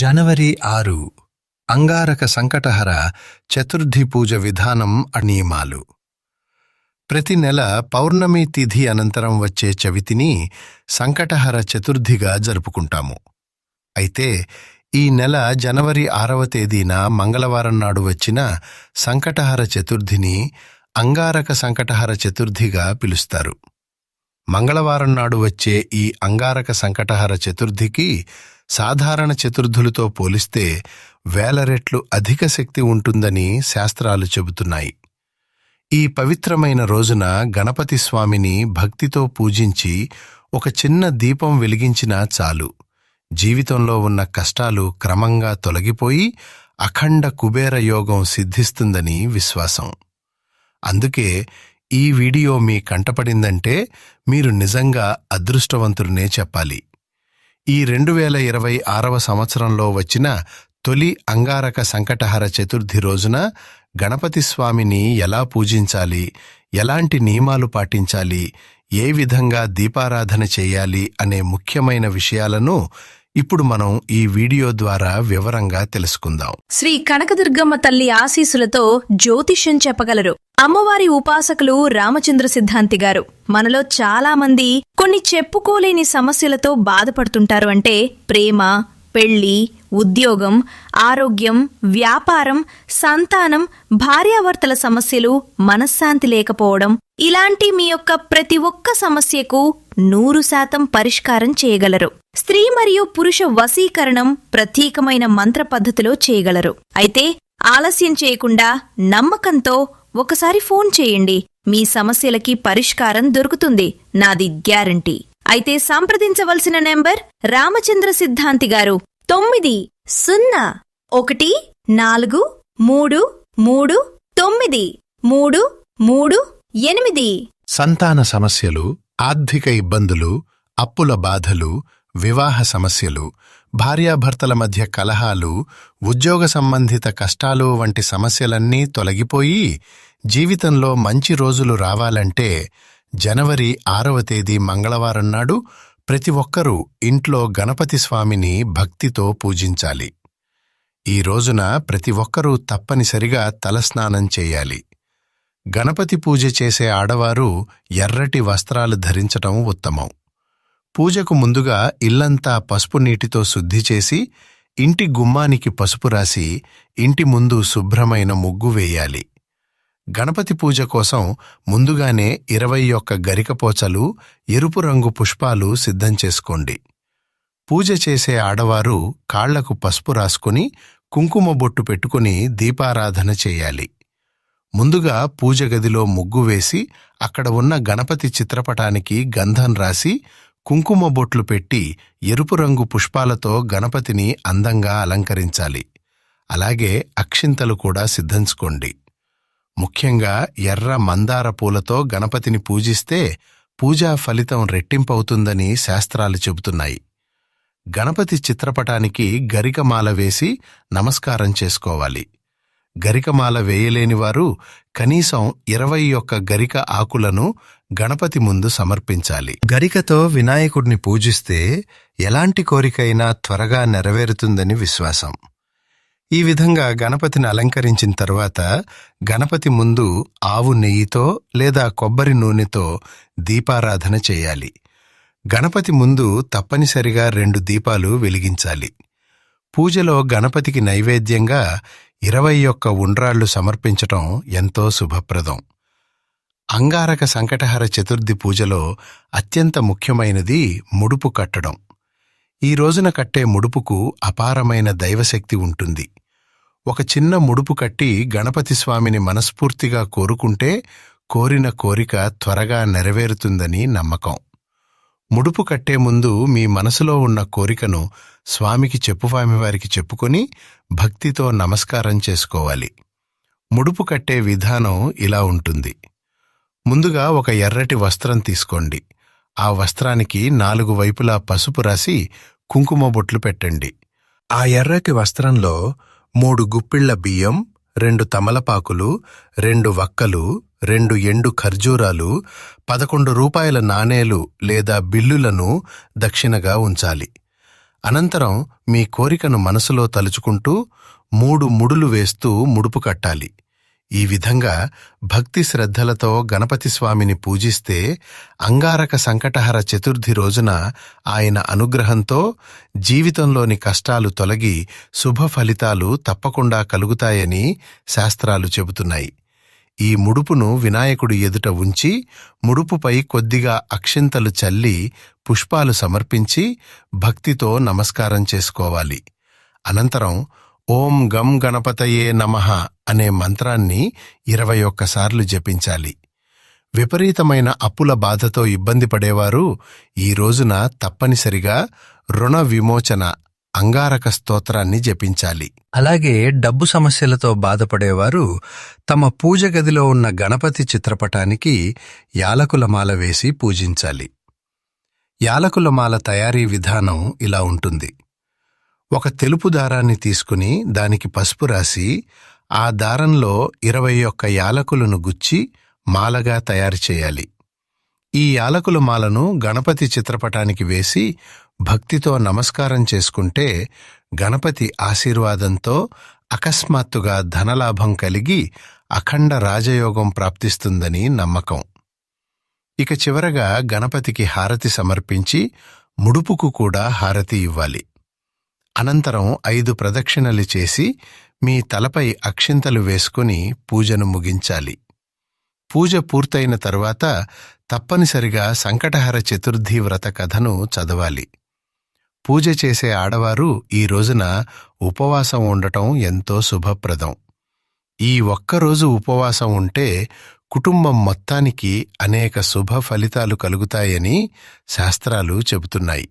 జనవరి 6 అంగారక సంకటహర చతుర్థి పూజ విధానం నియమాలు. ప్రతి నెల పౌర్ణమి తిథి అనంతరం వచ్చే చవితిని సంకటహర చతుర్థిగా జరుపుకుంటాము. అయితే ఈ నెల జనవరి 6వ తేదీన మంగళవారం నాడు వచ్చిన సంకటహర చతుర్థిని అంగారక సంకటహర చతుర్థిగా పిలుస్తారు. మంగళవారం నాడు వచ్చే ఈ అంగారక సంకటహర చతుర్థికి సాధారణ చతుర్థులతో పోలిస్తే వేల రెట్లు అధిక శక్తి ఉంటుందని శాస్త్రాలు చెబుతున్నాయి. ఈ పవిత్రమైన రోజున గణపతి స్వామిని భక్తితో పూజించి ఒక చిన్న దీపం వెలిగించినా చాలు, జీవితంలో ఉన్న కష్టాలు క్రమంగా తొలగిపోయి అఖండ కుబేర యోగం సిద్ధిస్తుందని విశ్వాసం. అందుకే ఈ వీడియో మీ కంటపడిందంటే మీరు నిజంగా అదృష్టవంతులనే చెప్పాలి. ఈ 2026వ సంవత్సరంలో వచ్చిన తొలి అంగారక సంకటహర చతుర్థి రోజున గణపతి స్వామిని ఎలా పూజించాలి, ఎలాంటి నియమాలు పాటించాలి, ఏ విధంగా దీపారాధన చేయాలి అనే ముఖ్యమైన విషయాలను ఇప్పుడు మనం ఈ వీడియో ద్వారా వివరంగా తెలుసుకుందాం. శ్రీ కనకదుర్గమ్మ తల్లి ఆశీస్సులతో జ్యోతిష్యం చెప్పగలరు అమ్మవారి ఉపాసకులు రామచంద్ర సిద్ధాంతి గారు. మనలో చాలా మంది కొన్ని చెప్పుకోలేని సమస్యలతో బాధపడుతుంటారు. అంటే ప్రేమ, పెళ్లి, ఉద్యోగం, ఆరోగ్యం, వ్యాపారం, సంతానం, భార్యాభర్తల సమస్యలు, మనశ్శాంతి లేకపోవడం, ఇలాంటి మీ యొక్క ప్రతి ఒక్క సమస్యకు 100% పరిష్కారం చేయగలరు. స్త్రీ మరియు పురుష వశీకరణం ప్రత్యేకమైన మంత్ర పద్ధతిలో చేయగలరు. అయితే ఆలస్యం చేయకుండా నమ్మకంతో ఒకసారి ఫోన్ చేయండి, మీ సమస్యలకి పరిష్కారం దొరుకుతుంది, నాది గ్యారంటీ. అయితే సంప్రదించవలసిన నెంబర్ రామచంద్ర సిద్ధాంతి గారు 901433393338. సంతాన సమస్యలు, ఆర్థిక ఇబ్బందులు, అప్పుల బాధలు, వివాహ సమస్యలు, భార్యాభర్తల మధ్య కలహాలు, ఉద్యోగ సంబంధిత కష్టాలు వంటి సమస్యలన్నీ తొలగిపోయి జీవితంలో మంచి రోజులు రావాలంటే జనవరి 6వ తేదీ మంగళవారం నాడు ప్రతి ఒక్కరూ ఇంట్లో గణపతి స్వామిని భక్తితో పూజించాలి. ఈ రోజున ప్రతి ఒక్కరూ తప్పనిసరిగా తలస్నానం చేయాలి. గణపతి పూజ చేసే ఆడవారు ఎర్రటి వస్త్రాలు ధరించటం ఉత్తమం. పూజకు ముందుగా ఇల్లంతా పసుపు నీటితో శుద్ధి చేసి ఇంటి గుమ్మానికి పసుపు రాసి ఇంటి ముందు శుభ్రమైన ముగ్గు వేయాలి. గణపతి పూజ కోసం ముందుగానే 21 గరికపోచలు, ఎరుపు రంగు పుష్పాలు సిద్ధం చేసుకోండి. పూజ చేసే ఆడవారు కాళ్లకు పసుపు రాసుకుని కుంకుమ బొట్టు పెట్టుకుని దీపారాధన చేయాలి. ముందుగా పూజ గదిలో ముగ్గు వేసి అక్కడ ఉన్న గణపతి చిత్రపటానికి గంధం రాసి కుంకుమ బొట్లు పెట్టి ఎరుపు రంగు పుష్పాలతో గణపతిని అందంగా అలంకరించాలి. అలాగే అక్షింతలు కూడా సిద్ధంచుకోండి. ముఖ్యంగా ఎర్ర మందార పూలతో గణపతిని పూజిస్తే పూజా ఫలితం రెట్టింపవుతుందని శాస్త్రాలు చెబుతున్నాయి. గణపతి చిత్రపటానికి గరికమాల వేసి నమస్కారం చేసుకోవాలి. గరికమాల వేయలేనివారు కనీసం 21 గరిక ఆకులను గణపతి ముందు సమర్పించాలి. గరికతో వినాయకుడిని పూజిస్తే ఎలాంటి కోరికైనా త్వరగా నెరవేరుతుందని విశ్వాసం. ఈ విధంగా గణపతిని అలంకరించిన తర్వాత గణపతి ముందు ఆవు నెయ్యితో లేదా కొబ్బరి నూనెతో దీపారాధన చేయాలి. గణపతి ముందు తప్పనిసరిగా 2 దీపాలు వెలిగించాలి. పూజలో గణపతికి నైవేద్యంగా 21 ఉండ్రాళ్లు సమర్పించటం ఎంతో శుభప్రదం. అంగారక సంకటహర చతుర్థి పూజలో అత్యంత ముఖ్యమైనది ముడుపు కట్టడం. ఈ రోజున కట్టే ముడుపుకు అపారమైన దైవశక్తి ఉంటుంది. ఒక చిన్న ముడుపు కట్టి గణపతి స్వామిని మనస్ఫూర్తిగా కోరుకుంటే కోరిన కోరిక త్వరగా నెరవేరుతుందని నమ్మకం. ముడుపు కట్టే ముందు మీ మనసులో ఉన్న కోరికను స్వామికి స్వామివారికి చెప్పుకొని భక్తితో నమస్కారం చేసుకోవాలి. ముడుపు కట్టే విధానం ఇలా ఉంటుంది. ముందుగా ఒక ఎర్రటి వస్త్రం తీసుకోండి. ఆ వస్త్రానికి 4 వైపులా పసుపు రాసి కుంకుమ బొట్లు పెట్టండి. ఆ ఎర్రటి వస్త్రంలో 3 గుప్పిళ్ల బియ్యం, 2 తమలపాకులు, 2 వక్కలు, 2 ఎండు ఖర్జూరాలు, 11 రూపాయల నాణేలు లేదా బిల్లులను దక్షిణగా ఉంచాలి. అనంతరం మీ కోరికను మనసులో తలుచుకుంటూ 3 ముడులు వేస్తూ ముడుపు కట్టాలి. ఈ విధంగా భక్తి శ్రద్ధలతో గణపతి స్వామిని పూజిస్తే అంగారక సంకటహర చతుర్థి రోజున ఆయన అనుగ్రహంతో జీవితంలోని కష్టాలు తొలగి శుభ ఫలితాలు తప్పకుండా కలుగుతాయని శాస్త్రాలు చెబుతున్నాయి. ఈ ముడుపును వినాయకుడి ఎదుట ఉంచి ముడుపుపై కొద్దిగా అక్షింతలు చల్లి పుష్పాలు సమర్పించి భక్తితో నమస్కారం చేసుకోవాలి. అనంతరం ఓం గం గణపతయే నమః అనే మంత్రాన్ని 21 సార్లు జపించాలి. విపరీతమైన అప్పుల బాధతో ఇబ్బంది పడేవారు ఈ రోజున తప్పనిసరిగా రుణ విమోచన అంగారక స్తోత్రాన్ని జపించాలి. అలాగే డబ్బు సమస్యలతో బాధపడేవారు తమ పూజ గదిలో ఉన్న గణపతి చిత్రపటానికి యాలకుల మాల వేసి పూజించాలి. యాలకుల మాల తయారీ విధానం ఇలా ఉంటుంది. ఒక తెలుపు దారాన్ని తీసుకుని దానికి పసుపు రాసి ఆ దారంలో 21 యాలకులను గుచ్చి మాలగా తయారు చేయాలి. ఈ యాలకుల మాలను గణపతి చిత్రపటానికి వేసి భక్తితో నమస్కారం చేసుకుంటే గణపతి ఆశీర్వాదంతో అకస్మాత్తుగా ధనలాభం కలిగి అఖండ రాజయోగం ప్రాప్తిస్తుందని నమ్మకం. ఇక చివరగా గణపతికి హారతి సమర్పించి ముడుపుకు కూడా హారతి ఇవ్వాలి. అనంతరం 5 ప్రదక్షిణలు చేసి మీ తలపై అక్షింతలు వేసుకుని పూజను ముగించాలి. పూజ పూర్తయిన తరువాత తప్పనిసరిగా సంకటహర చతుర్థి వ్రత కథను చదవాలి. పూజ చేసే ఆడవారు ఈ రోజున ఉపవాసం ఉండటం ఎంతో శుభప్రదం. ఈ ఒక్కరోజు ఉపవాసం ఉంటే కుటుంబం మొత్తానికి అనేక శుభ ఫలితాలు కలుగుతాయని శాస్త్రాలు చెబుతున్నాయి.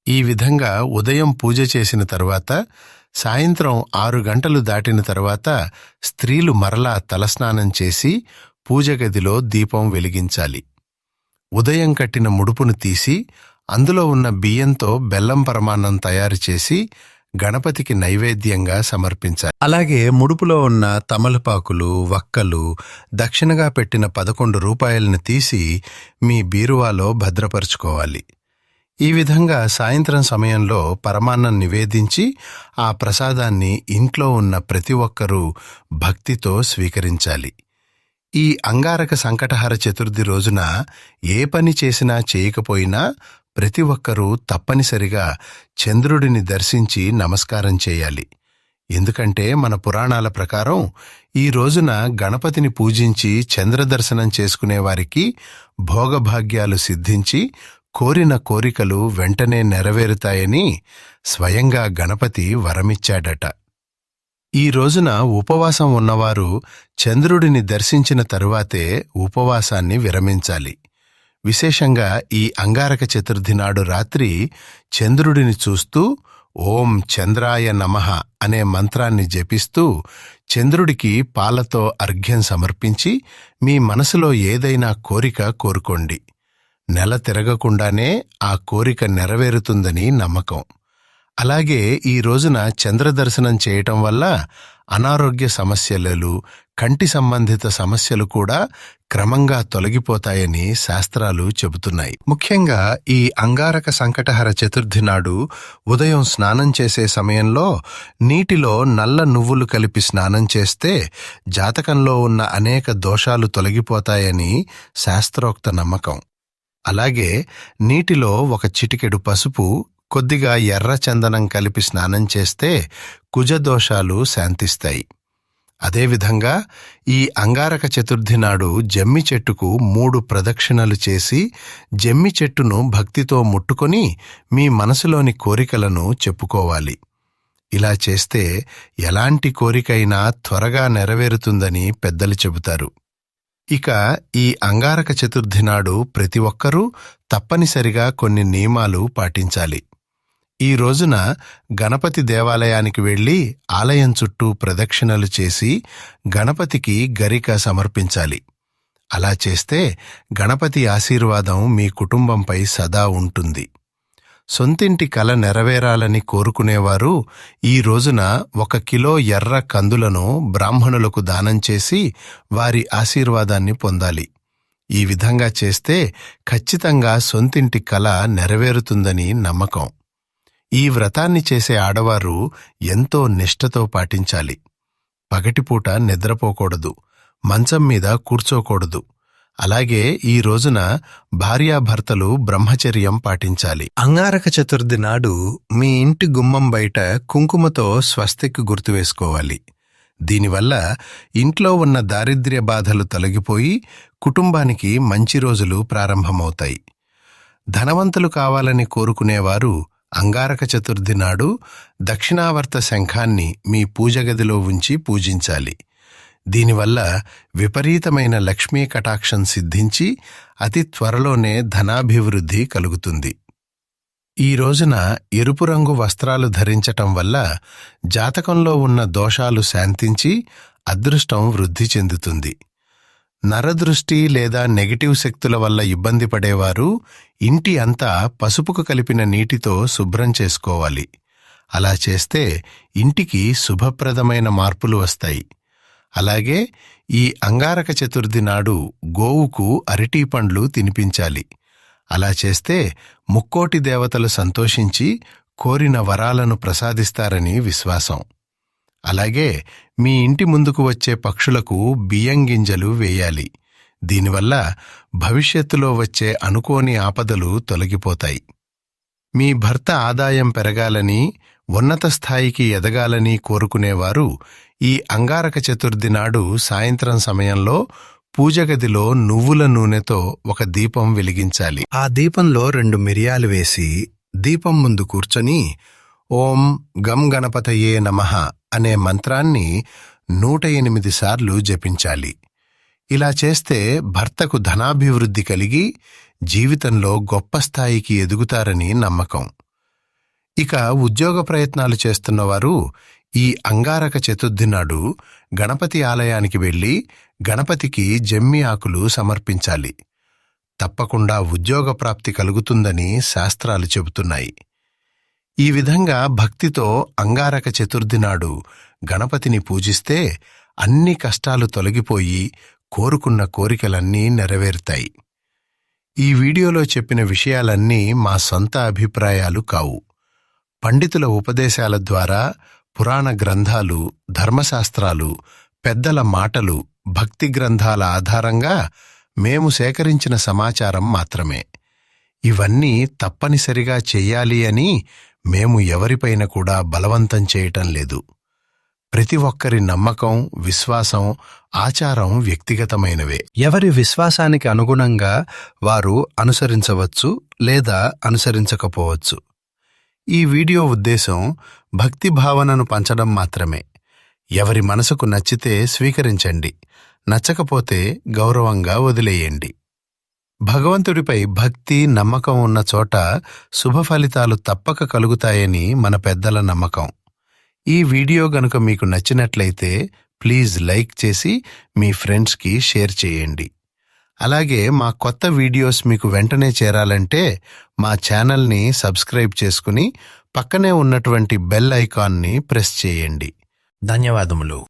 ఈ విధంగా ఉదయం పూజ చేసిన తరువాత సాయంత్రం 6 గంటలు దాటిన తరువాత స్త్రీలు మరలా తలస్నానం చేసి పూజ గదిలో దీపం వెలిగించాలి. ఉదయం కట్టిన ముడుపును తీసి అందులో ఉన్న బియ్యంతో బెల్లం పరమాన్నం తయారు చేసి గణపతికి నైవేద్యంగా సమర్పించాలి. అలాగే ముడుపులో ఉన్న తమలపాకులు, వక్కలు, దక్షిణగా పెట్టిన 11 రూపాయలను తీసి మీ బీరువాలో భద్రపరుచుకోవాలి. ఈ విధంగా సాయంత్రం సమయంలో పరమాన్నం నివేదించి ఆ ప్రసాదాన్ని ఇంట్లో ఉన్న ప్రతి ఒక్కరూ భక్తితో స్వీకరించాలి. ఈ అంగారక సంకటహర చతుర్థి రోజున ఏ పని చేసినా చేయకపోయినా ప్రతి ఒక్కరూ తప్పనిసరిగా చంద్రుడిని దర్శించి నమస్కారం చేయాలి. ఎందుకంటే మన పురాణాల ప్రకారం ఈ రోజున గణపతిని పూజించి చంద్రదర్శనం చేసుకునేవారికి భోగభాగ్యాలు సిద్ధించి కోరిన కోరికలు వెంటనే నెరవేరుతాయని స్వయంగా గణపతి వరమిచ్చాడట. ఈ రోజున ఉపవాసం ఉన్నవారు చంద్రుడిని దర్శించిన తరువాతే ఉపవాసాన్ని విరమించాలి. విశేషంగా ఈ అంగారక చతుర్థి నాడు రాత్రి చంద్రుడిని చూస్తూ ఓం చంద్రాయ నమః అనే మంత్రాన్ని జపిస్తూ చంద్రుడికి పాలతో అర్ఘ్యం సమర్పించి మీ మనసులో ఏదైనా కోరిక కోరుకోండి. నెల తిరగకుండానే ఆ కోరిక నెరవేరుతుందని నమ్మకం. అలాగే ఈ రోజున చంద్రదర్శనం చేయటం వల్ల అనారోగ్య సమస్యలు, కంటి సంబంధిత సమస్యలు కూడా క్రమంగా తొలగిపోతాయని శాస్త్రాలు చెబుతున్నాయి. ముఖ్యంగా ఈ అంగారక సంకటహర చతుర్థి నాడు ఉదయం స్నానం చేసే సమయంలో నీటిలో నల్ల నువ్వులు కలిపి స్నానం చేస్తే జాతకంలో ఉన్న అనేక దోషాలు తొలగిపోతాయని శాస్త్రోక్త నమ్మకం. అలాగే నీటిలో ఒక చిటికెడు పసుపు, కొద్దిగా ఎర్ర చందనం కలిపి స్నానం చేస్తే కుజదోషాలు శాంతిస్తాయి. అదేవిధంగా ఈ అంగారక చతుర్థి నాడు జమ్మి చెట్టుకు 3 ప్రదక్షిణలు చేసి జమ్మి చెట్టును భక్తితో ముట్టుకొని మీ మనసులోని కోరికలను చెప్పుకోవాలి. ఇలా చేస్తే ఎలాంటి కోరికైనా త్వరగా నెరవేరుతుందని పెద్దలు చెబుతారు. ఇక ఈ అంగారక చతుర్థి నాడు ప్రతి ఒక్కరూ తప్పనిసరిగా కొన్ని నియమాలు పాటించాలి. ఈ రోజున గణపతి దేవాలయానికి వెళ్లి ఆలయం చుట్టూ ప్రదక్షిణలు చేసి గణపతికి గరిక సమర్పించాలి. అలా చేస్తే గణపతి ఆశీర్వాదం మీ కుటుంబంపై సదా ఉంటుంది. సొంతింటి కల నెరవేరాలని కోరుకునేవారు ఈ రోజున 1 కిలో ఎర్ర కందులను బ్రాహ్మణులకు దానం చేసి వారి ఆశీర్వాదాన్ని పొందాలి. ఈ విధంగా చేస్తే ఖచ్చితంగా సొంతింటి కల నెరవేరుతుందని నమ్మకం. ఈ వ్రతాన్ని చేసే ఆడవారు ఎంతో నిష్ఠతో పాటించాలి. పగటిపూట నిద్రపోకూడదు, మంచం మీద కూర్చోకూడదు. అలాగే ఈ రోజున భార్యాభర్తలు బ్రహ్మచర్యం పాటించాలి. అంగారక చతుర్థి నాడు మీ ఇంటి గుమ్మం బయట కుంకుమతో స్వస్తిక్ గుర్తు వేసుకోవాలి. దీనివల్ల ఇంట్లో ఉన్న దారిద్ర్య బాధలు తొలగిపోయి కుటుంబానికి మంచి రోజులు ప్రారంభమవుతాయి. ధనవంతులు కావాలని కోరుకునేవారు అంగారక చతుర్థి నాడు దక్షిణావర్త శంఖాన్ని మీ పూజగదిలో ఉంచి పూజించాలి. దీనివల్ల విపరీతమైన లక్ష్మీ కటాక్షం సిద్ధించి అతి త్వరలోనే ధనాభివృద్ధి కలుగుతుంది. ఈ రోజున ఎరుపు రంగు వస్త్రాలు ధరించటం వల్ల జాతకంలో ఉన్న దోషాలు శాంతించి అదృష్టం వృద్ధి చెందుతుంది. నరదృష్టి లేదా నెగటివ్ శక్తుల వల్ల ఇబ్బంది పడేవారు ఇంటి అంతా పసుపుకు కలిపిన నీటితో శుభ్రం చేసుకోవాలి. అలా చేస్తే ఇంటికి శుభప్రదమైన మార్పులు వస్తాయి. అలాగే ఈ అంగారక చతుర్థి నాడు గోవుకు అరటిపండ్లు తినిపించాలి. అలా చేస్తే ముక్కోటి దేవతలు సంతోషించి కోరిన వరాలను ప్రసాదిస్తారని విశ్వాసం. అలాగే మీ ఇంటి ముందుకు వచ్చే పక్షులకు బియ్యం గింజలు వేయాలి. దీనివల్ల భవిష్యత్తులో వచ్చే అనుకోని ఆపదలు తొలగిపోతాయి. మీ భర్త ఆదాయం పెరగాలని, ఉన్నత స్థాయికి ఎదగాలని కోరుకునేవారు ఈ అంగారక చతుర్థి నాడు సాయంత్రం సమయంలో పూజగదిలో నువ్వుల నూనెతో ఒక దీపం వెలిగించాలి. ఆ దీపంలో 2 మిరియాలు వేసి దీపం ముందు కూర్చొని ఓం గం గణపతయే నమః అనే మంత్రాన్ని 108 సార్లు జపించాలి. ఇలా చేస్తే భర్తకు ధనాభివృద్ధి కలిగి జీవితంలో గొప్ప స్థాయికి ఎదుగుతారని నమ్మకం. ఇక ఉద్యోగ ప్రయత్నాలు చేస్తున్నవారు ఈ అంగారక చతుర్థి నాడు గణపతి ఆలయానికి వెళ్లి గణపతికి జమ్మి ఆకులు సమర్పించాలి. తప్పకుండా ఉద్యోగ ప్రాప్తి కలుగుతుందని శాస్త్రాలు చెబుతున్నాయి. ఈ విధంగా భక్తితో అంగారక చతుర్థి నాడు గణపతిని పూజిస్తే అన్ని కష్టాలు తొలగిపోయి కోరుకున్న కోరికలన్నీ నెరవేరుతాయి. ఈ వీడియోలో చెప్పిన విషయాలన్నీ మా సొంత అభిప్రాయాలు కావు. పండితుల ఉపదేశాల ద్వారా, పురాణ గ్రంథాలు, ధర్మశాస్త్రాలు, పెద్దల మాటలు, భక్తి గ్రంథాల ఆధారంగా మేము సేకరించిన సమాచారం మాత్రమే. ఇవన్నీ తప్పనిసరిగా చెయ్యాలి అని మేము ఎవరిపైన కూడా బలవంతం చేయటం లేదు. ప్రతి ఒక్కరి నమ్మకం, విశ్వాసం, ఆచారం వ్యక్తిగతమైనవే. ఎవరి విశ్వాసానికి అనుగుణంగా వారు అనుసరించవచ్చు లేదా అనుసరించకపోవచ్చు. ఈ వీడియో ఉద్దేశం భక్తి భావనను పంచడం మాత్రమే. ఎవరి మనసుకు నచ్చితే స్వీకరించండి, నచ్చకపోతే గౌరవంగా వదిలేయండి. భగవంతుడిపై భక్తి, నమ్మకం ఉన్న చోట శుభ ఫలితాలు తప్పక కలుగుతాయని మన పెద్దల నమ్మకం. ఈ వీడియో గనుక మీకు నచ్చినట్లయితే ప్లీజ్ లైక్ చేసి మీ ఫ్రెండ్స్కి షేర్ చేయండి. అలాగే మా కొత్త వీడియోస్ మీకు వెంటనే చేరాలంటే మా ఛానల్ని సబ్స్క్రైబ్ చేసుకుని పక్కనే ఉన్నటువంటి బెల్ ఐకాన్ని ప్రెస్ చేయండి. ధన్యవాదములు.